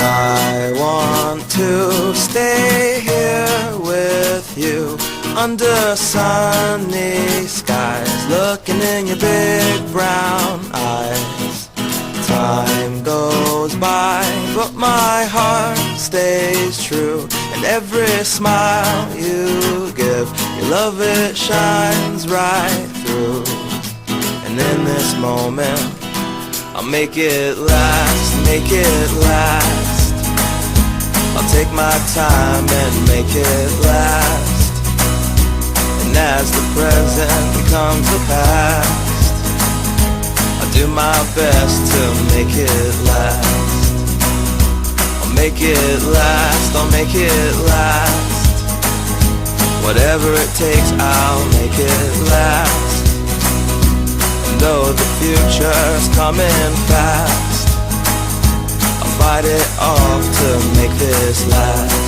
I want to stay here with you under sunny skies, looking in your big brown eyes. Time goes by, but my heart stays true, and every smile you give, your love, it shines right through. And in this moment, I'll make it last, make it last. I'll take my time and make it last. And as the present becomes the past, I'll do my best to make it last. I'll make it last, I'll make it last. Whatever it takes, I'll make it last. Though the future's coming fast, I'll fight it off to make this last.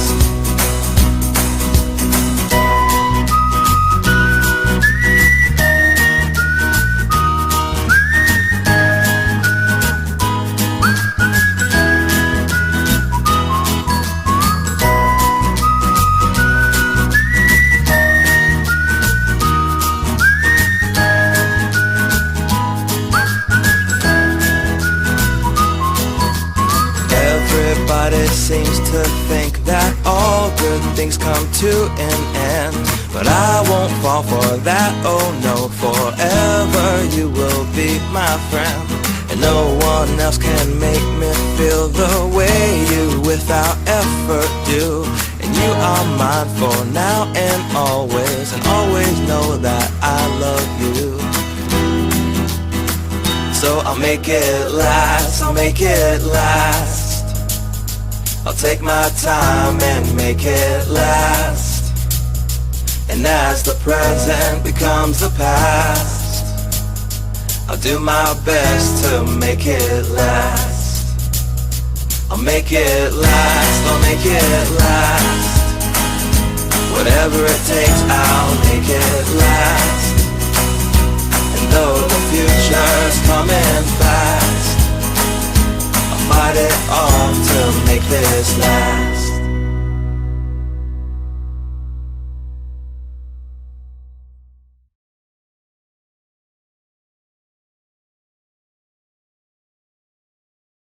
Everybody seems to think that all good things come to an end, but I won't fall for that, oh no. Forever you will be my friend, and no one else can make me feel the way you without effort do. And you are mine for now and always know that I love you. So I'll make it last, I'll make it last. I'll take my time and make it last. And as the present becomes the past, I'll do my best to make it last. I'll make it last, I'll make it last. Whatever it takes, I'll make it last. And though the future's coming fast, fight it off to make this last.